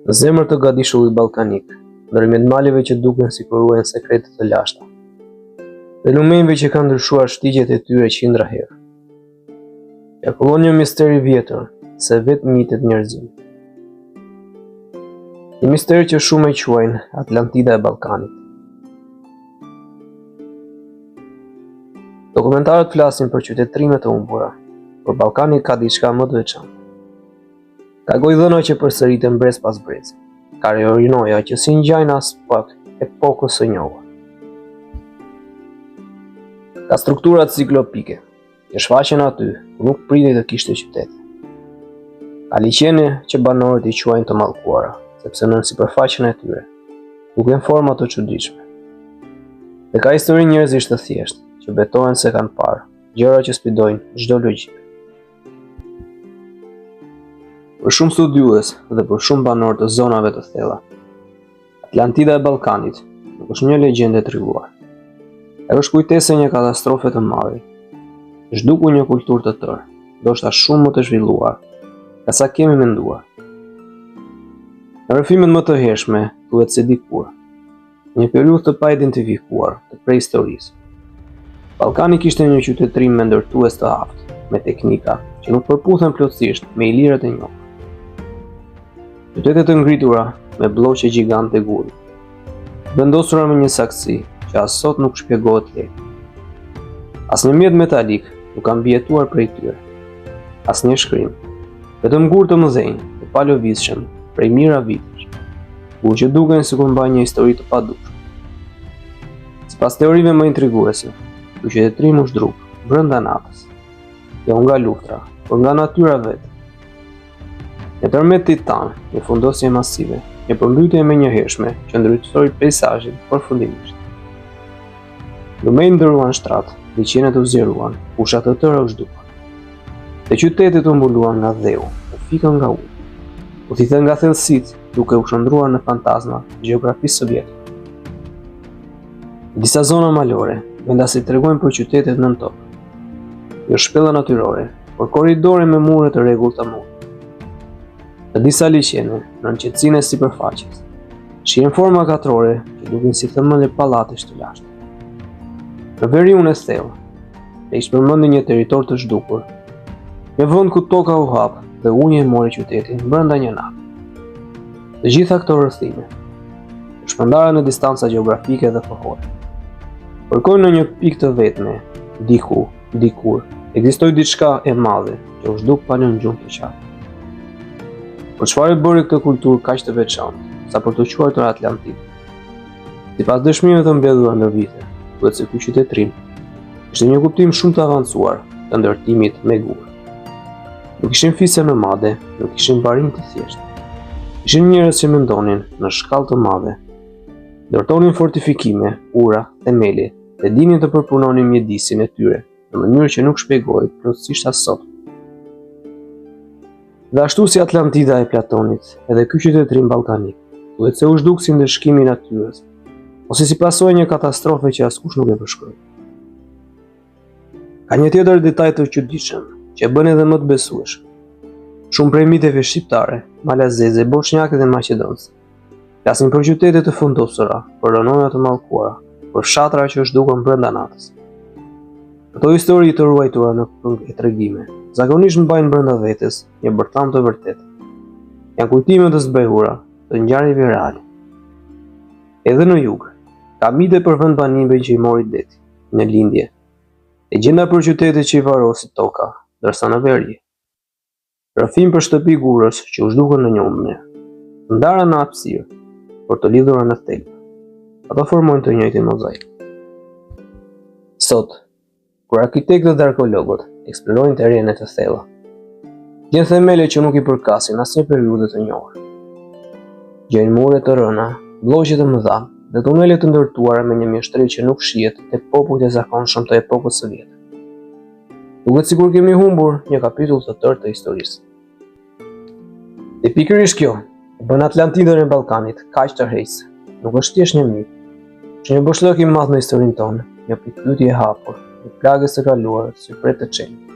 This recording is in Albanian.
Në zemër të gadishullit ballkanik, ndërmjet maleve që duken si përruajnë sekrete të lashta, dhe lumenjve që kanë ndryshuar shtigjet e tyre qindra herë. Qarkullon një mister i vjetër, se vetë mitet njerëzimi. Një mister që shumë e quajnë Atlantida e Ballkanit. Dokumentarët flasin për qytetrimet e humbura, por Ballkani ka diçka më të veçantë. Ka gojdhëna që përsëriten brez pas brezi, ka reorinoja që si ngjajnë as pak epokës së njohur. Ka strukturat ciklopike, që shfaqen aty ku nuk pritej të kishte qytet. Ka liqene që banorët i quajnë të mallkuara, sepse nën sipërfaqen e tyre duken forma të çuditshme. Dhe ka histori njerëzish të thjeshtë, që betohen se kanë parë gjëra që sfidojnë çdo logjikë. Për shumë studiues dhe për shumë banor të zonave të thella, Atlantida e Ballkanit nuk është një legjendë e trilluar. Ajo është kujtesë e një katastrofe të madhe. Zhduku një kulturë të tërë, ndoshta shumë më të zhvilluar, ka sa kemi menduar. Në rrëfimet më të hershme, thuhet se dikur, një periudhë të pa identifikuar të prehistorisë, Ballkani kishte një qytetërim me ndërtues të aftë, me teknika që nuk përputhen plotësisht me ilirët e njohur. Qytete të ngritura me bloqe gjigante guri, vendosura me një saktësi që as sot nuk shpjegohet lehtë. Asnjë mjet metalik nuk ka mbijetuar prej tyre. Asnjë shkrim, vetëm gur të mëdhenj, të palëvizshëm, prej mijëra vitesh, gur që duken sikur mbajnë një histori të padukshme. Sipas teorive më intriguese, ky qytetërim u zhdruk brenda natës, jo nga luftra, por nga natyra vetë. Në tërmet titan, një fundosje masive, një përmbytje me njëhershme që ndryshoi peizazhin përfundimisht. Lumenjtë ndërruan shtratë, liqenet u zgjeruan, fushat të tëra u zhduan. Dhe qytetet u mbuluan nga dheu, u fikën nga ujë, u thithën nga thellësitë, duke u shndruar në fantazma gjeografisë sovjetike. Në disa zona malore, vendasit tregojnë për qytetet nën tokë. Jo shpella natyrore, por korridore me mure të rregullta mure. Në disa liqene, në qetësinë e sipërfaqes, shihen forma katrore që duken si themën e pallatesh të lashtë. Në veriun e thellë, e ishte përmendur një territor të zhdukur, një vend ku toka u hap dhe uji e mori qytetin brenda një nate. Të gjitha këto rrethime, shpërndara në distanca gjeografike dhe kohore, kërkojnë në një pikë të vetme, diku, dikur, ekzistoi diçka e madhe që u zhduk pa një gjumë të qartë. Por çfarë bëri këtë kulturë kaq të veçantë, sa për të quajtur Atlantidë? Sipas dëshmive të mbledhura në vite, thuhet se ky qytetërim ishte një kuptim shumë të avancuar të ndërtimit me gur. Nuk ishin fisë më madhe, nuk ishin barim të thjeshtë. Ishin njerëz që mendonin në shkallë të madhe, ndërtonin fortifikime, ura, themeli dhe dinin të përpunonin mjedisin e tyre në mënyrë që nuk shpjegohet plotësisht as sot. Dhe ashtu si Atlantida e Platonit, edhe ky qytetërim ballkanik, thuhet se u zhduk si ndëshkimi i natyrës, ose si pasojë një katastrofe që askush nuk e përshkroi. Ka një tjetër detaj të çuditshëm, që e bën edhe më të besueshëm. Shumë prej miteve shqiptare, malazeze, bosnjake dhe maqedonse, flasin për qytete të fundosura, për rënora të mallkuara, për fshatra që zhdukën brenda natës. Këto histori të ruajtura në këngë e tregime, zakonisht mbajnë brenda vetes një bërtham të vërtetë. Janë kujtime të zbehura, të ngjarjeve reale. Edhe në jug, ka mite për vendbanime që i mori deti, në lindje, legjenda për qytete që i varosi toka, ndërsa në veri. Rrëfim për shtëpi gurës që u zhdukën në një mënyrë, ndara në hapësirë, por të lidhura në thelb. Ato formojnë të njëjtin mozaik. Sot, kur arkitektët dhe arkeologët eksplorojnë terrene të thella, gjejnë themele që nuk i përkasin asnjë periudhë të njohur. Gjejnë mure të rëna, bloqe të mëdha dhe tunele të ndërtuara me një mjeshtri që nuk shihet tek popujt e zakonshëm të epokës së vjetër. Duket sikur kemi humbur një kapitull të tërë të historisë. Dhe pikërisht kjo e bën Atlantidën e Ballkanit kaq tërheqëse. Nuk është thjesht një mit, është një boshllëk i madh në historinë tonë, një pikpyetje e hapur, një plagë së kaluar, si pret të çelë.